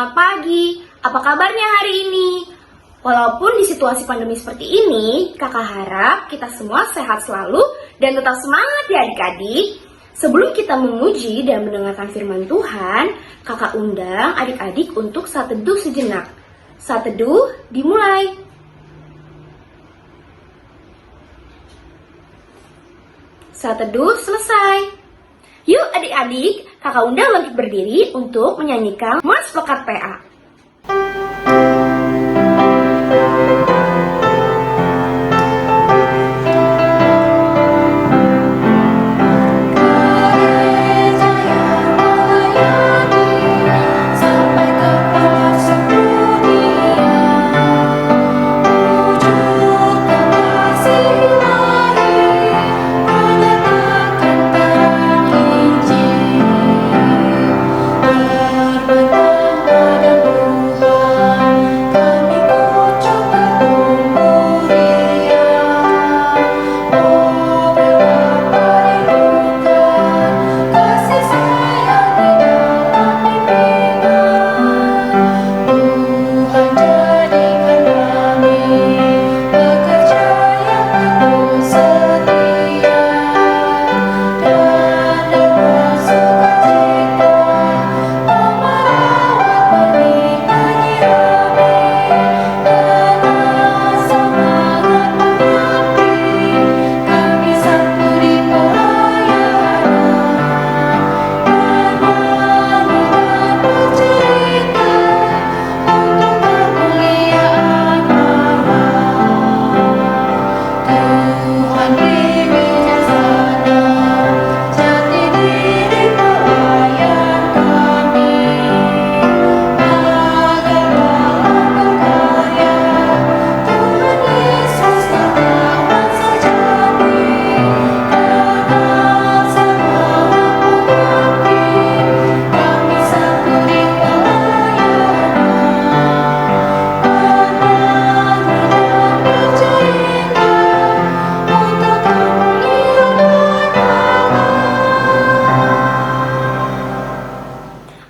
selamat pagi. Apa kabarnya hari ini? Walaupun di situasi pandemi seperti ini, kakak harap kita semua sehat selalu dan tetap semangat ya adik-adik. Sebelum kita memuji dan mendengarkan firman Tuhan, kakak undang adik-adik untuk saat teduh sejenak. Saat teduh dimulai. Saat teduh selesai. Yuk adik-adik, kakak undang bangkit berdiri untuk menyanyikan Mas Pekat PA.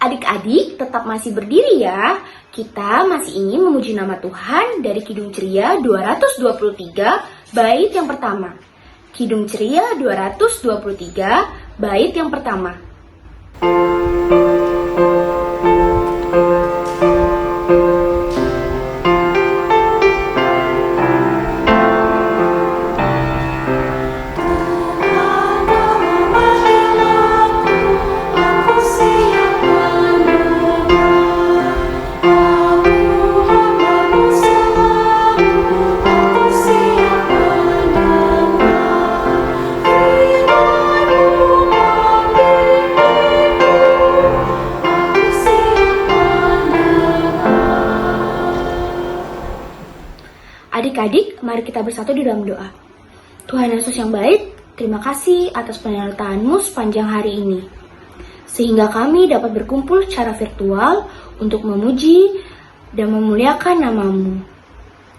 Adik-adik tetap masih berdiri ya. Kita masih ingin memuji nama Tuhan dari Kidung Ceria 223 bait yang pertama. Kidung Ceria 223 bait yang pertama. Adik-adik, mari kita bersatu di dalam doa. Tuhan Yesus yang baik, terima kasih atas penyertaan-Mu sepanjang hari ini. Sehingga kami dapat berkumpul secara virtual untuk memuji dan memuliakan nama-Mu.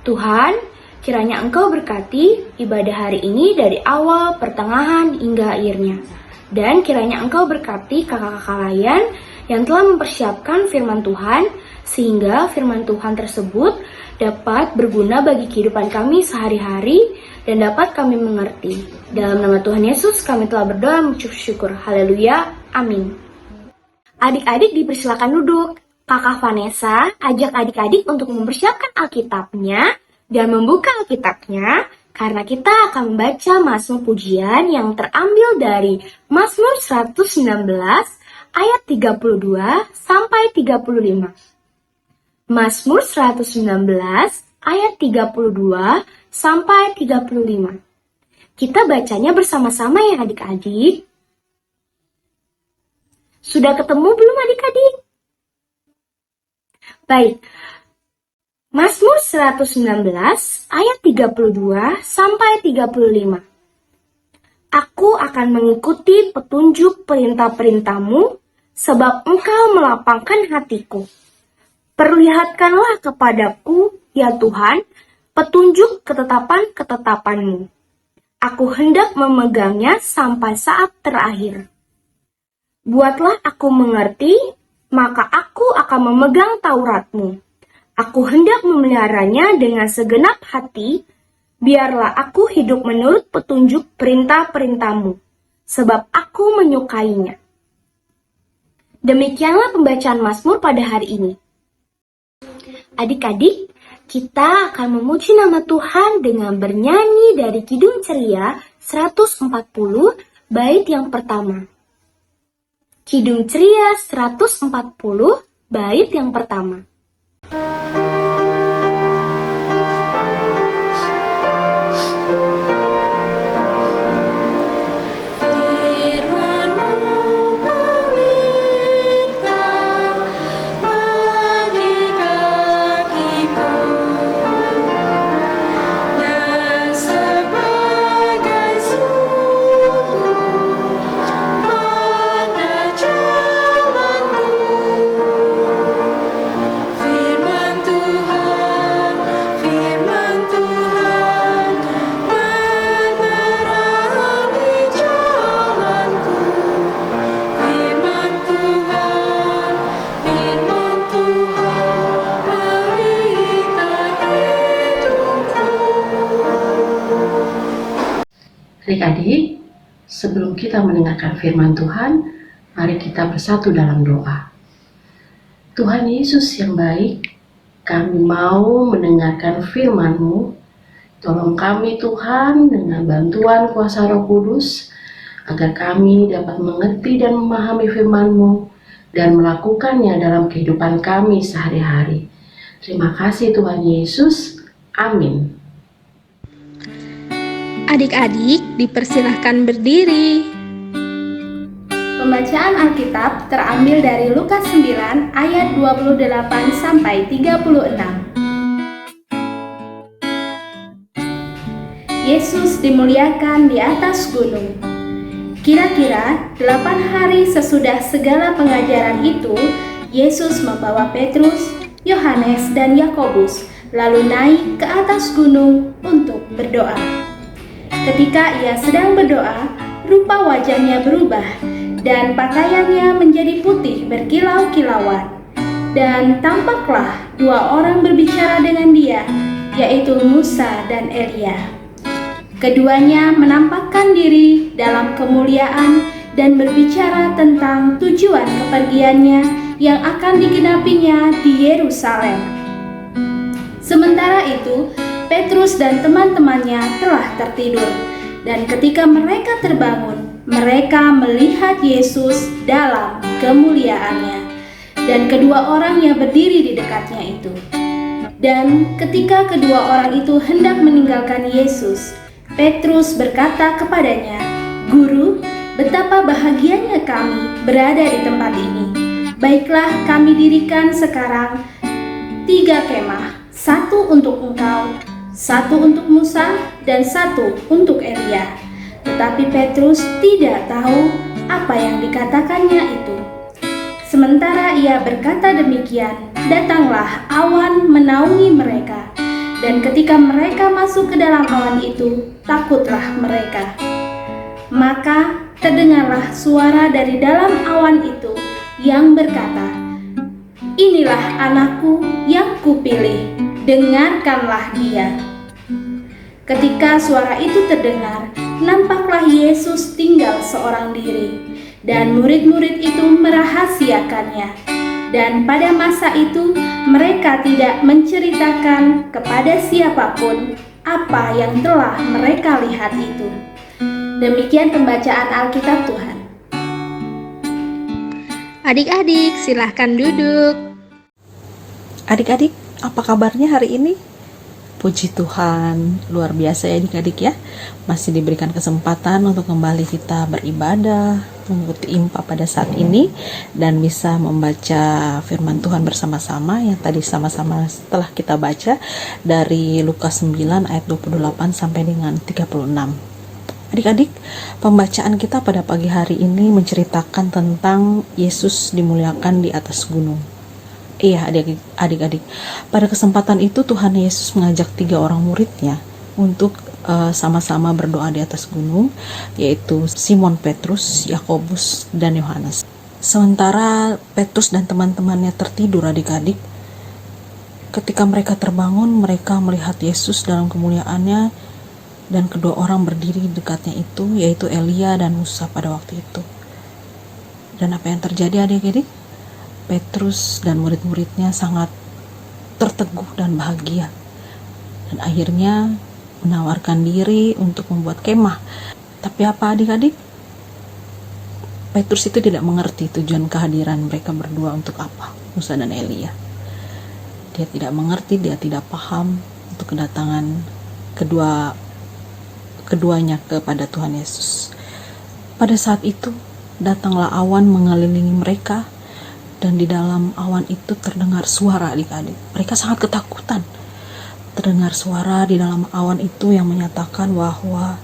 Tuhan, kiranya Engkau berkati ibadah hari ini dari awal, pertengahan, hingga akhirnya. Dan kiranya Engkau berkati kakak-kakak layan yang telah mempersiapkan firman Tuhan, sehingga firman Tuhan tersebut dapat berguna bagi kehidupan kami sehari-hari dan dapat kami mengerti. Dalam nama Tuhan Yesus kami telah berdoa mengucap syukur. Haleluya. Amin. Adik-adik dipersilakan duduk. Kakak Vanessa ajak adik-adik untuk mempersiapkan Alkitabnya dan membuka Alkitabnya karena kita akan membaca Mazmur pujian yang terambil dari Mazmur 119 ayat 32 sampai 35. Mazmur 119 ayat 32 sampai 35. Kita bacanya bersama-sama ya adik-adik. Sudah ketemu belum adik-adik? Baik. Mazmur 119 ayat 32 sampai 35. Aku akan mengikuti petunjuk perintah-perintah-Mu sebab Engkau melapangkan hatiku. Perlihatkanlah kepadaku, ya Tuhan, petunjuk ketetapan-ketetapan-Mu. Aku hendak memegangnya sampai saat terakhir. Buatlah aku mengerti maka aku akan memegang Tauratmu. Aku hendak memeliharanya dengan segenap hati, biarlah aku hidup menurut petunjuk perintah-perintahmu, sebab aku menyukainya. Demikianlah pembacaan Mazmur pada hari ini. Adik-adik, kita akan memuji nama Tuhan dengan bernyanyi dari Kidung Ceria 140 bait yang pertama. Kidung Ceria 140 bait yang pertama. Adik-adik, sebelum kita mendengarkan firman Tuhan, mari kita bersatu dalam doa. Tuhan Yesus yang baik, kami mau mendengarkan firman-Mu. Tolong kami Tuhan dengan bantuan kuasa Roh Kudus, agar kami dapat mengerti dan memahami firman-Mu dan melakukannya dalam kehidupan kami sehari-hari. Terima kasih Tuhan Yesus. Amin. Adik-adik dipersilahkan berdiri. Pembacaan Alkitab terambil dari Lukas 9 ayat 28 sampai 36. Yesus dimuliakan di atas gunung. Kira-kira 8 hari sesudah segala pengajaran itu, Yesus membawa Petrus, Yohanes, dan Yakobus lalu naik ke atas gunung untuk berdoa. Ketika ia sedang berdoa, rupa wajahnya berubah dan pakaiannya menjadi putih berkilau-kilauan. Dan tampaklah 2 orang berbicara dengan dia, yaitu Musa dan Elia. Keduanya menampakkan diri dalam kemuliaan dan berbicara tentang tujuan kepergiannya yang akan digenapinya di Yerusalem. Sementara itu, Petrus dan teman-temannya telah tertidur, dan ketika mereka terbangun, mereka melihat Yesus dalam kemuliaannya, dan kedua orangnya berdiri di dekatnya itu. Dan ketika kedua orang itu hendak meninggalkan Yesus, Petrus berkata kepadanya, "Guru, betapa bahagianya kami berada di tempat ini. Baiklah, kami dirikan sekarang 3 kemah, 1 untuk engkau, 1 untuk Musa, dan 1 untuk Elia." Tetapi Petrus tidak tahu apa yang dikatakannya itu. Sementara ia berkata demikian, datanglah awan menaungi mereka. Dan ketika mereka masuk ke dalam awan itu, takutlah mereka. Maka terdengarlah suara dari dalam awan itu yang berkata, "Inilah anakku yang kupilih, dengarkanlah dia." Ketika suara itu terdengar, nampaklah Yesus tinggal seorang diri, dan murid-murid itu merahasiakannya. Dan pada masa itu, mereka tidak menceritakan kepada siapapun apa yang telah mereka lihat itu. Demikian pembacaan Alkitab Tuhan. Adik-adik, silahkan duduk. Adik-adik, apa kabarnya hari ini? Puji Tuhan, luar biasa ya adik-adik ya. Masih diberikan kesempatan untuk kembali kita beribadah, mengikuti IMPA pada saat ini, dan bisa membaca firman Tuhan bersama-sama yang tadi sama-sama setelah kita baca dari Lukas 9 ayat 28 sampai dengan 36. Adik-adik, pembacaan kita pada pagi hari ini menceritakan tentang Yesus dimuliakan di atas gunung. Iya adik-adik, pada kesempatan itu Tuhan Yesus mengajak 3 orang muridnya untuk sama-sama berdoa di atas gunung, yaitu Simon Petrus, Yakobus, dan Yohanes. Sementara Petrus dan teman-temannya tertidur, adik-adik, ketika mereka terbangun, mereka melihat Yesus dalam kemuliaannya, dan kedua orang berdiri di dekatnya itu, yaitu Elia dan Musa pada waktu itu. Dan apa yang terjadi, adik-adik? Petrus dan murid-muridnya sangat terteguh dan bahagia, dan akhirnya menawarkan diri untuk membuat kemah. Tapi apa, adik-adik? Petrus itu tidak mengerti tujuan kehadiran mereka berdua untuk apa, Musa dan Elia. Dia tidak mengerti, dia tidak paham untuk kedatangan keduanya kepada Tuhan Yesus. Pada saat itu datanglah awan mengelilingi mereka, dan di dalam awan itu terdengar suara, adik-adik. Mereka sangat ketakutan. Terdengar suara di dalam awan itu yang menyatakan bahwa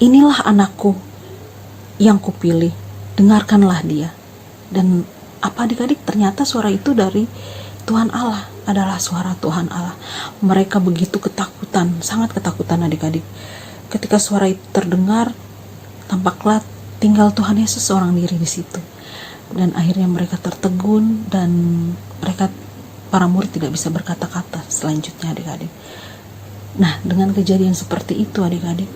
inilah anakku yang kupilih, dengarkanlah dia. Dan apa, adik-adik? Ternyata suara itu dari Tuhan Allah, adalah suara Tuhan Allah. Mereka begitu ketakutan, sangat ketakutan, adik-adik. Ketika suara itu terdengar, tampaklah tinggal Tuhan Yesus seorang diri di situ. Dan akhirnya mereka tertegun, dan para murid tidak bisa berkata-kata selanjutnya, adik-adik. Nah, dengan kejadian seperti itu, adik-adik,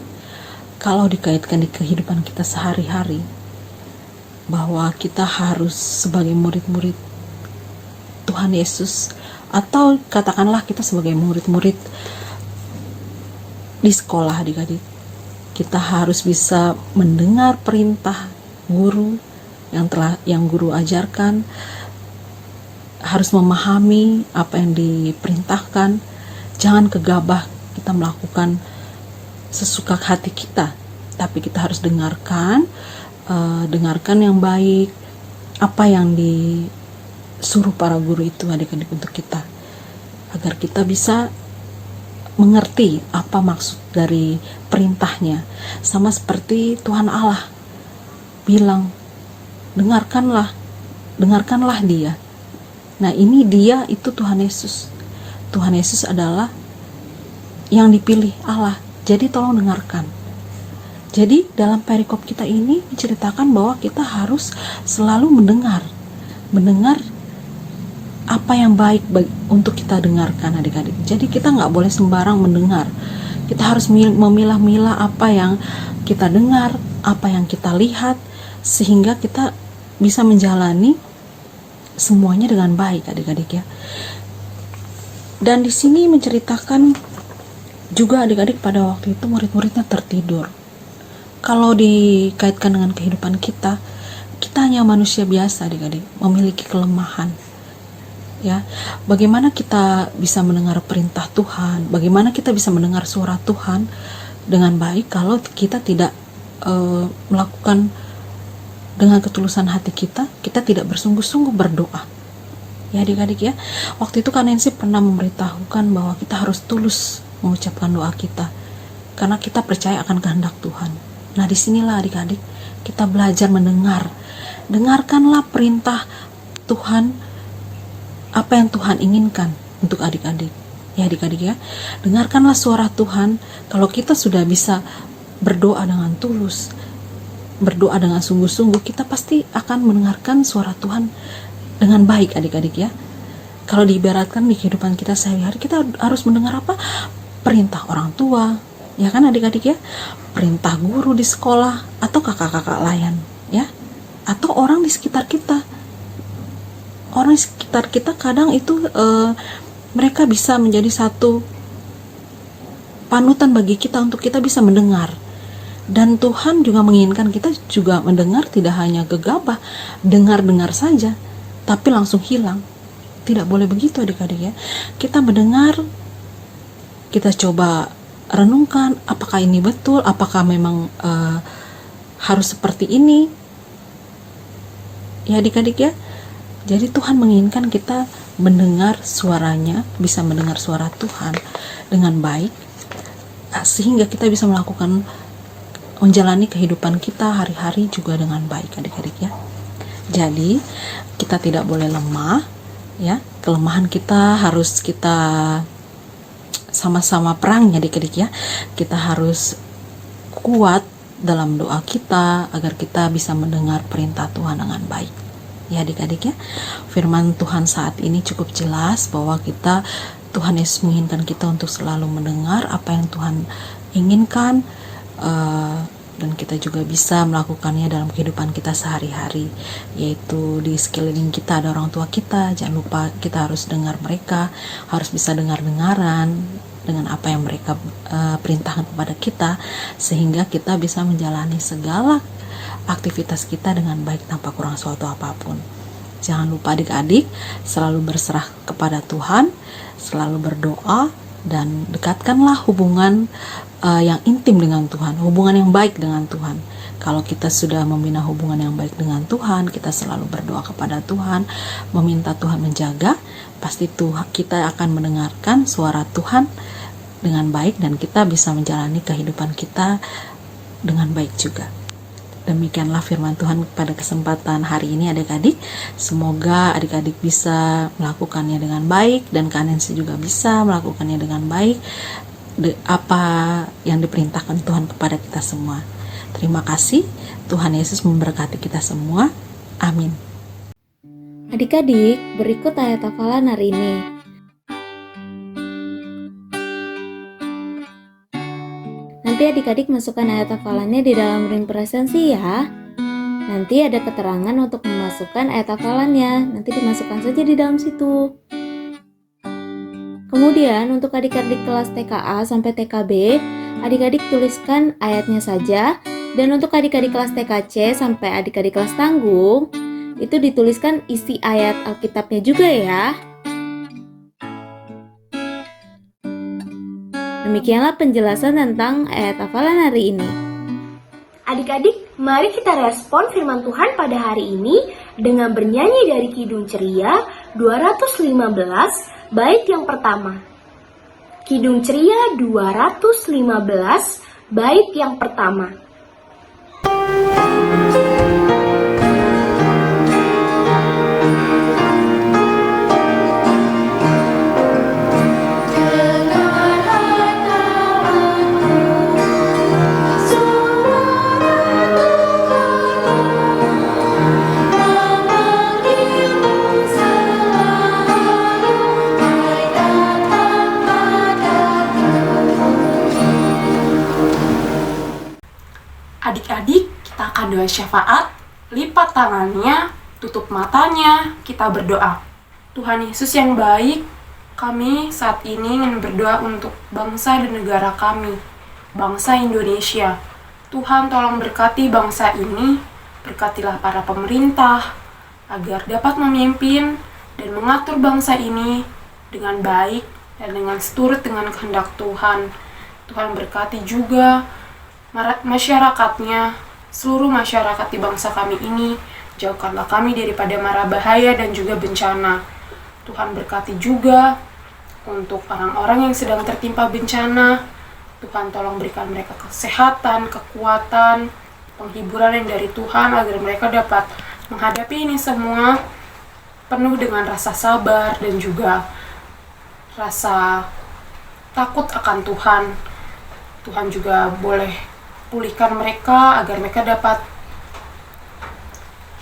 kalau dikaitkan di kehidupan kita sehari-hari, bahwa kita harus sebagai murid-murid Tuhan Yesus, atau katakanlah kita sebagai murid-murid di sekolah, adik-adik, kita harus bisa mendengar perintah guru yang guru ajarkan, harus memahami apa yang diperintahkan, jangan gegabah kita melakukan sesuka hati kita, tapi kita harus dengarkan yang baik, apa yang disuruh para guru itu, adik-adik, untuk kita, agar kita bisa mengerti apa maksud dari perintahnya. Sama seperti Tuhan Allah bilang, dengarkanlah dia. Nah, ini dia, itu Tuhan Yesus. Tuhan Yesus adalah yang dipilih Allah. Jadi tolong dengarkan. Jadi dalam perikop kita ini menceritakan bahwa kita harus selalu mendengar apa yang baik untuk kita dengarkan, adik-adik. Jadi kita nggak boleh sembarang mendengar. Kita harus memilah-milah apa yang kita dengar, apa yang kita lihat, sehingga kita bisa menjalani semuanya dengan baik, adik-adik, ya. Dan di sini menceritakan juga, adik-adik, pada waktu itu murid-muridnya tertidur. Kalau dikaitkan dengan kehidupan kita hanya manusia biasa, adik-adik, memiliki kelemahan. Ya, bagaimana kita bisa mendengar perintah Tuhan? Bagaimana kita bisa mendengar suara Tuhan dengan baik kalau kita tidak melakukan dengan ketulusan hati kita tidak bersungguh-sungguh berdoa. Ya, adik-adik, ya. Waktu itu Kak Nancy pernah memberitahukan bahwa kita harus tulus mengucapkan doa kita, karena kita percaya akan kehendak Tuhan. Nah, disinilah, adik-adik, kita belajar mendengar. Dengarkanlah perintah Tuhan, apa yang Tuhan inginkan untuk adik-adik. Ya, adik-adik, ya. Dengarkanlah suara Tuhan. Kalau kita sudah bisa berdoa dengan tulus, berdoa dengan sungguh-sungguh, kita pasti akan mendengarkan suara Tuhan dengan baik, adik-adik, ya. Kalau diibaratkan di kehidupan kita sehari-hari, kita harus mendengar apa? Perintah orang tua, ya kan, adik-adik, ya. Perintah guru di sekolah, atau kakak-kakak layan, ya. Atau orang di sekitar kita. Orang di sekitar kita kadang itu mereka bisa menjadi satu panutan bagi kita untuk kita bisa mendengar. Dan Tuhan juga menginginkan kita juga mendengar, tidak hanya gegabah dengar-dengar saja, tapi langsung hilang. Tidak boleh begitu, adik-adik, ya. Kita mendengar, kita coba renungkan, apakah ini betul, apakah memang harus seperti ini, ya, adik-adik, ya. Jadi Tuhan menginginkan kita mendengar suaranya, bisa mendengar suara Tuhan dengan baik, sehingga kita bisa menjalani kehidupan kita hari-hari juga dengan baik, adik-adik, ya. Jadi kita tidak boleh lemah, ya. Kelemahan kita harus kita sama-sama perang, ya, adik-adik, ya. Kita harus kuat dalam doa kita agar kita bisa mendengar perintah Tuhan dengan baik. Ya adik-adik ya, firman Tuhan saat ini cukup jelas bahwa Tuhan Yesus menginginkan kita untuk selalu mendengar apa yang Tuhan inginkan, dan kita juga bisa melakukannya dalam kehidupan kita sehari-hari, yaitu di sekeliling kita ada orang tua kita, jangan lupa kita harus dengar mereka, harus bisa dengar-dengaran dengan apa yang mereka perintahkan kepada kita, sehingga kita bisa menjalani segala aktivitas kita dengan baik tanpa kurang suatu apapun. Jangan lupa adik-adik selalu berserah kepada Tuhan, selalu berdoa, dan dekatkanlah hubungan yang intim dengan Tuhan, hubungan yang baik dengan Tuhan. Kalau kita sudah membina hubungan yang baik dengan Tuhan, kita selalu berdoa kepada Tuhan, meminta Tuhan menjaga, pasti kita akan mendengarkan suara Tuhan dengan baik dan kita bisa menjalani kehidupan kita dengan baik juga. Demikianlah firman Tuhan pada kesempatan hari ini adik-adik. Semoga adik-adik bisa melakukannya dengan baik dan kalian juga bisa melakukannya dengan baik apa yang diperintahkan Tuhan kepada kita semua. Terima kasih. Tuhan Yesus memberkati kita semua. Amin. Adik-adik, berikut ayat hafalan hari ini. Nanti adik-adik masukkan ayat hafalannya di dalam ring presensi ya. Nanti ada keterangan untuk memasukkan ayat hafalannya. Nanti dimasukkan saja di dalam situ. Kemudian untuk adik-adik kelas TKA sampai TKB, adik-adik tuliskan ayatnya saja. Dan untuk adik-adik kelas TKC sampai adik-adik kelas tanggung, itu dituliskan isi ayat Alkitabnya juga ya. Demikianlah penjelasan tentang ayat hafalan hari ini. Adik-adik, mari kita respon firman Tuhan pada hari ini dengan bernyanyi dari Kidung Ceria 215 bait yang pertama. Kidung Ceria 215 bait yang pertama. Adik-adik, kita akan doa syafaat, lipat tangannya, tutup matanya, kita berdoa. Tuhan Yesus yang baik, kami saat ini ingin berdoa untuk bangsa dan negara kami, bangsa Indonesia. Tuhan tolong berkati bangsa ini, berkatilah para pemerintah, agar dapat memimpin dan mengatur bangsa ini dengan baik dan dengan seturut dengan kehendak Tuhan. Tuhan berkati juga masyarakatnya, seluruh masyarakat di bangsa kami ini, jauhkanlah kami daripada mara bahaya dan juga bencana. Tuhan berkati juga untuk orang-orang yang sedang tertimpa bencana. Tuhan tolong berikan mereka kesehatan, kekuatan, penghiburan yang dari Tuhan agar mereka dapat menghadapi ini semua penuh dengan rasa sabar dan juga rasa takut akan Tuhan. Tuhan juga boleh pulihkan mereka agar mereka dapat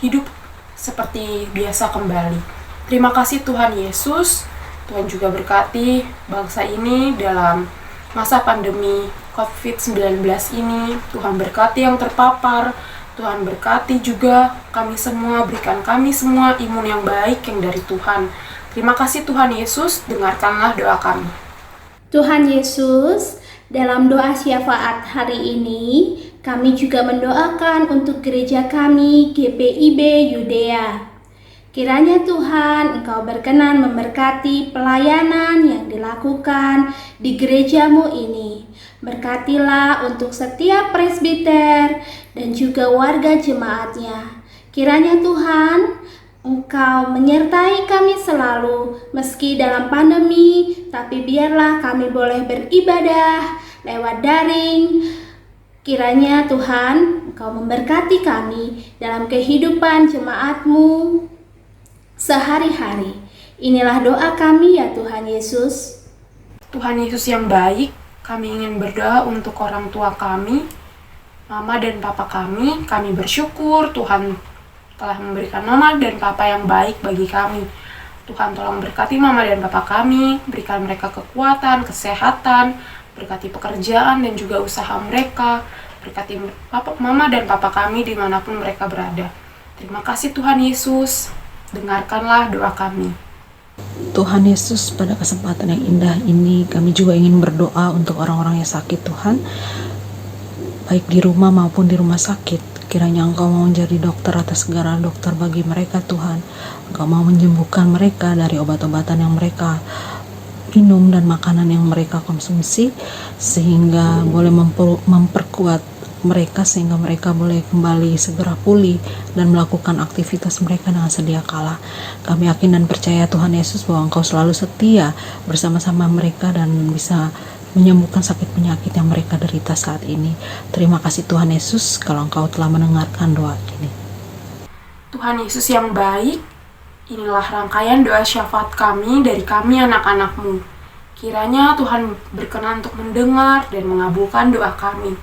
hidup seperti biasa kembali. Terima kasih Tuhan Yesus. Tuhan juga berkati bangsa ini dalam masa pandemi COVID-19 ini. Tuhan berkati yang terpapar. Tuhan berkati juga kami semua, berikan kami semua imun yang baik yang dari Tuhan. Terima kasih Tuhan Yesus, dengarkanlah doa kami. Tuhan Yesus, dalam doa syafaat hari ini, kami juga mendoakan untuk gereja kami, GPIB Yudea. Kiranya Tuhan, Engkau berkenan memberkati pelayanan yang dilakukan di gerejamu ini. Berkatilah untuk setiap presbiter dan juga warga jemaatnya. Kiranya Tuhan, Engkau menyertai kami selalu, meski dalam pandemi, tapi biarlah kami boleh beribadah lewat daring. Kiranya Tuhan, Engkau memberkati kami dalam kehidupan jemaat-Mu sehari-hari. Inilah doa kami ya Tuhan Yesus. Tuhan Yesus yang baik, kami ingin berdoa untuk orang tua kami Mama dan Papa kami bersyukur Tuhan telah memberikan Mama dan Papa yang baik bagi kami. Tuhan tolong berkati Mama dan Papa kami, berikan mereka kekuatan, kesehatan, berkati pekerjaan dan juga usaha mereka, berkati Mama dan Papa kami dimanapun mereka berada. Terima kasih Tuhan Yesus, dengarkanlah doa kami. Tuhan Yesus, pada kesempatan yang indah ini kami juga ingin berdoa untuk orang-orang yang sakit Tuhan, baik di rumah maupun di rumah sakit. Kiranya Engkau mau menjadi dokter atas segala dokter bagi mereka Tuhan. Engkau mau menyembuhkan mereka dari obat-obatan yang mereka minum dan makanan yang mereka konsumsi, sehingga boleh memperkuat mereka sehingga mereka boleh kembali segera pulih dan melakukan aktivitas mereka dengan sedia kala. Kami yakin dan percaya Tuhan Yesus bahwa Engkau selalu setia bersama-sama mereka dan bisa menyembuhkan sakit penyakit yang mereka derita saat ini. Terima kasih Tuhan Yesus kalau Engkau telah mendengarkan doa ini. Tuhan Yesus yang baik, inilah rangkaian doa syafaat kami dari kami anak-anak-Mu. Kiranya Tuhan berkenan untuk mendengar dan mengabulkan doa kami.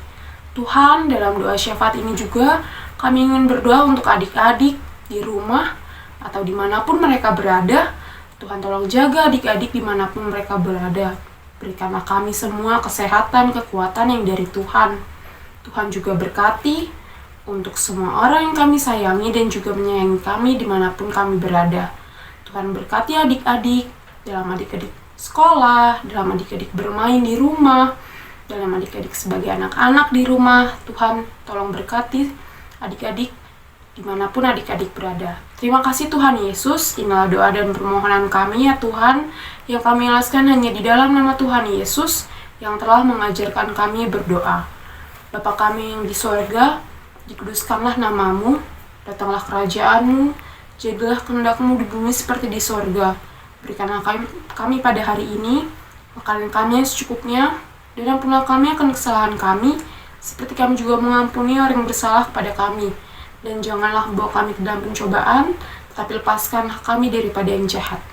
Tuhan, dalam doa syafaat ini juga kami ingin berdoa untuk adik-adik di rumah atau dimanapun mereka berada. Tuhan tolong jaga adik-adik dimanapun mereka berada. Berikanlah kami semua kesehatan, kekuatan yang dari Tuhan. Tuhan juga berkati untuk semua orang yang kami sayangi dan juga menyayangi kami dimanapun kami berada. Tuhan berkati adik-adik, dalam adik-adik sekolah, dalam adik-adik bermain di rumah, dalam adik-adik sebagai anak-anak di rumah. Tuhan tolong berkati adik-adik dimanapun adik-adik berada. Terima kasih Tuhan Yesus, inilah doa dan permohonan kami ya Tuhan, yang kami alaskan hanya di dalam nama Tuhan Yesus, yang telah mengajarkan kami berdoa. Bapa kami yang di sorga, dikuduskanlah namamu, datanglah kerajaan-Mu, jadilah kehendak-Mu di bumi seperti di sorga. Berikanlah kami pada hari ini makanan kami yang secukupnya, dan ampunilah kami akan kesalahan kami, seperti kami juga mengampuni orang yang bersalah kepada kami. Dan janganlah membawa kami ke dalam pencobaan, tetapi lepaskanlah kami daripada yang jahat.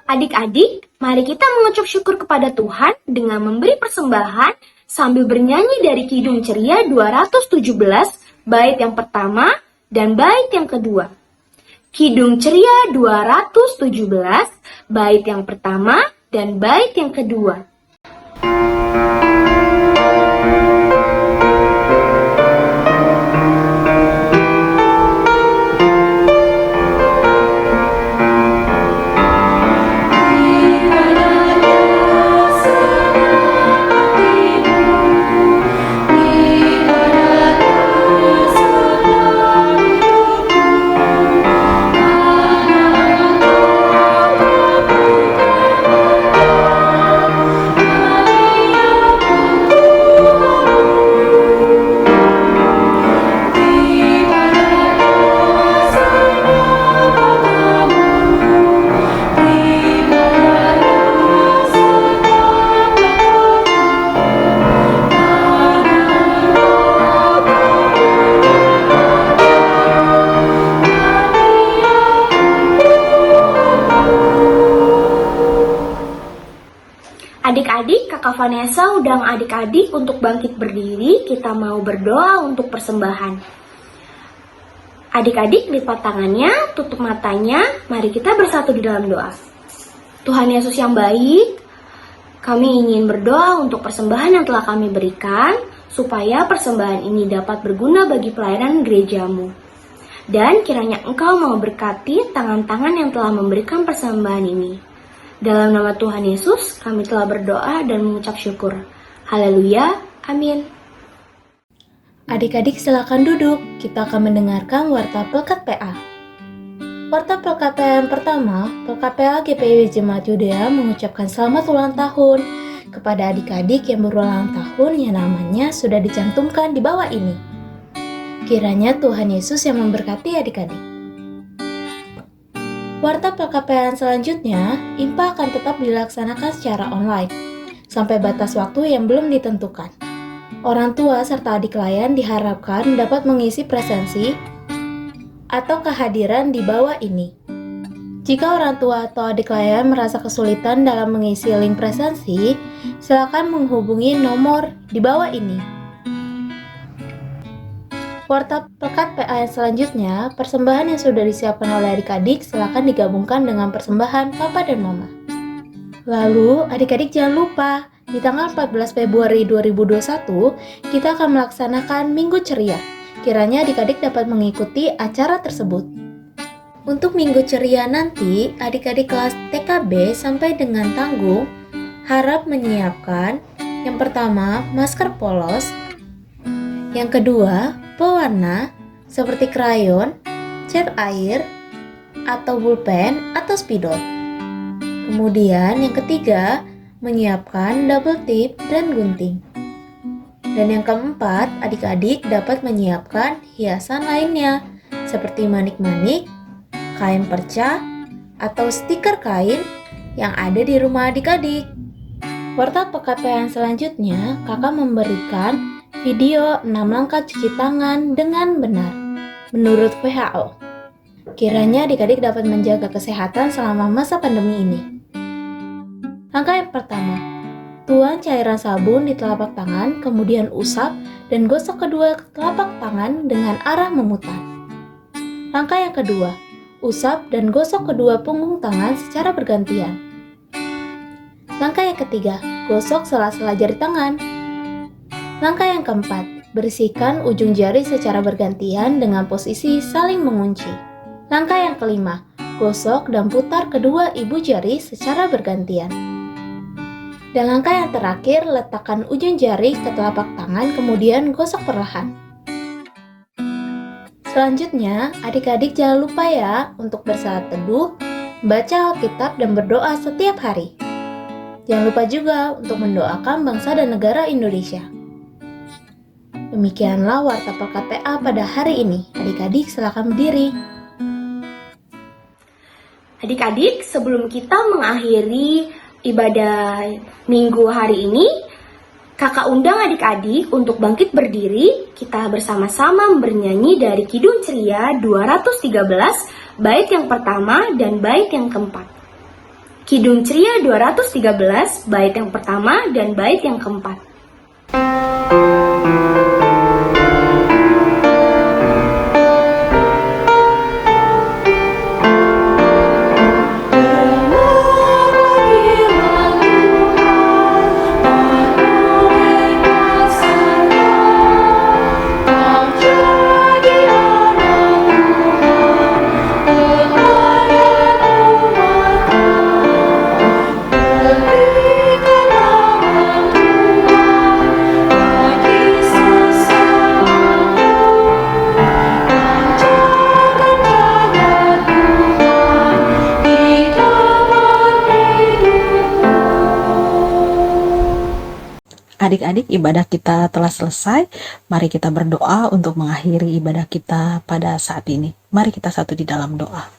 Adik-adik, mari kita mengucap syukur kepada Tuhan dengan memberi persembahan sambil bernyanyi dari Kidung Ceria 217, bait yang pertama dan bait yang kedua. Kidung Ceria 217, bait yang pertama dan bait yang kedua. Adik-adik, Kakak Vanessa undang adik-adik untuk bangkit berdiri, kita mau berdoa untuk persembahan. Adik-adik lipat tangannya, tutup matanya, mari kita bersatu di dalam doa. Tuhan Yesus yang baik, kami ingin berdoa untuk persembahan yang telah kami berikan, supaya persembahan ini dapat berguna bagi pelayanan gerejamu. Dan kiranya Engkau mau berkati tangan-tangan yang telah memberikan persembahan ini. Dalam nama Tuhan Yesus, kami telah berdoa dan mengucap syukur. Haleluya, amin. Adik-adik silakan duduk, kita akan mendengarkan Warta Pelkat PA. Warta Pelkat PA yang pertama, Pelkat PA GPIW Jemaat Yudea mengucapkan selamat ulang tahun kepada adik-adik yang berulang tahun yang namanya sudah dicantumkan di bawah ini. Kiranya Tuhan Yesus yang memberkati adik-adik. Warta perkapaian selanjutnya, IMPA akan tetap dilaksanakan secara online, sampai batas waktu yang belum ditentukan. Orang tua serta adik layan diharapkan dapat mengisi presensi atau kehadiran di bawah ini. Jika orang tua atau adik layan merasa kesulitan dalam mengisi link presensi, silakan menghubungi nomor di bawah ini. Warta pekat PA yang selanjutnya, persembahan yang sudah disiapkan oleh adik-adik silakan digabungkan dengan persembahan Papa dan Mama. Lalu, adik-adik jangan lupa, di tanggal 14 Februari 2021, kita akan melaksanakan Minggu Ceria. Kiranya adik-adik dapat mengikuti acara tersebut. Untuk Minggu Ceria nanti, adik-adik kelas TKB sampai dengan tanggung harap menyiapkan yang pertama, masker polos, yang kedua, pewarna seperti krayon, cat air, atau pulpen atau spidol. Kemudian yang ketiga, menyiapkan double tip dan gunting. Dan yang keempat, adik-adik dapat menyiapkan hiasan lainnya seperti manik-manik, kain perca, atau stiker kain yang ada di rumah adik-adik. Warta PKP yang selanjutnya, kakak memberikan video 6 langkah cuci tangan dengan benar menurut WHO. Kiranya adik-adik dapat menjaga kesehatan selama masa pandemi ini. Langkah yang pertama, tuang cairan sabun di telapak tangan, kemudian usap dan gosok kedua telapak tangan dengan arah memutar. Langkah yang kedua, usap dan gosok kedua punggung tangan secara bergantian. Langkah yang ketiga, gosok sela-sela jari tangan. Langkah yang keempat, bersihkan ujung jari secara bergantian dengan posisi saling mengunci. Langkah yang kelima, gosok dan putar kedua ibu jari secara bergantian. Dan langkah yang terakhir, letakkan ujung jari ke telapak tangan kemudian gosok perlahan. Selanjutnya, adik-adik jangan lupa ya untuk bersalat teduh, baca Alkitab dan berdoa setiap hari. Jangan lupa juga untuk mendoakan bangsa dan negara Indonesia. Demikianlah Warta Pekat PA pada hari ini. Adik-adik silakan berdiri. Adik-adik, sebelum kita mengakhiri ibadah minggu hari ini, kakak undang adik-adik untuk bangkit berdiri. Kita bersama-sama bernyanyi dari Kidung Ceria 213, bait yang pertama dan bait yang keempat. Kidung Ceria 213, bait yang pertama dan bait yang keempat. Adik-adik, ibadah kita telah selesai. Mari kita berdoa untuk mengakhiri ibadah kita pada saat ini. Mari kita satu di dalam doa.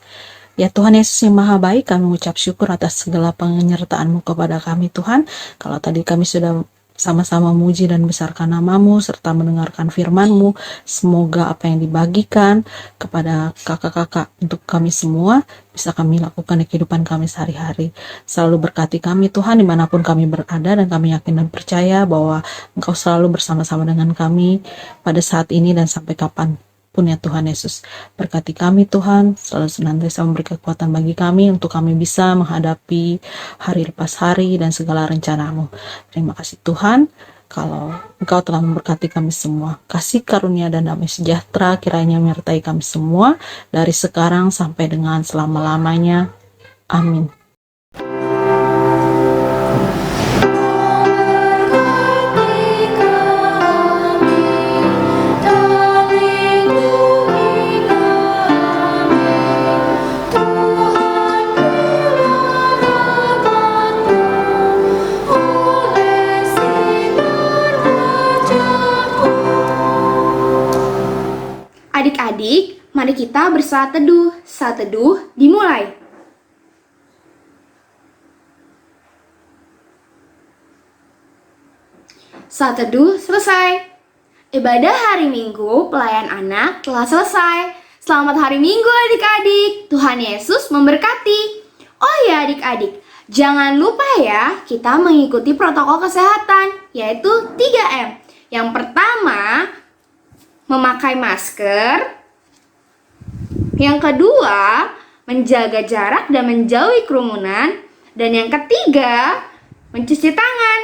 Ya Tuhan Yesus yang Maha Baik, kami mengucap syukur atas segala penyertaan-Mu kepada kami Tuhan. Kalau tadi kami sudah sama-sama memuji dan besarkan nama-Mu serta mendengarkan firman-Mu, semoga apa yang dibagikan kepada kakak-kakak untuk kami semua bisa kami lakukan di kehidupan kami sehari-hari. Selalu berkati kami Tuhan dimanapun kami berada, dan kami yakin dan percaya bahwa Engkau selalu bersama-sama dengan kami pada saat ini dan sampai kapan pun ya Tuhan Yesus. Berkati kami Tuhan, selalu senantiasa memberi kekuatan bagi kami untuk kami bisa menghadapi hari lepas hari dan segala rencana-Mu. Terima kasih Tuhan, kalau Engkau telah memberkati kami semua. Kasih karunia dan damai sejahtera kiranya menyertai kami semua dari sekarang sampai dengan selama-lamanya. Amin. Adik-adik, mari kita bersaat teduh. Saat teduh dimulai. Saat teduh selesai. Ibadah hari Minggu pelayan anak telah selesai. Selamat hari Minggu adik-adik. Tuhan Yesus memberkati. Oh ya adik-adik, jangan lupa ya kita mengikuti protokol kesehatan, yaitu 3M. Yang pertama, memakai masker. Yang kedua, menjaga jarak dan menjauhi kerumunan. Dan yang ketiga, mencuci tangan.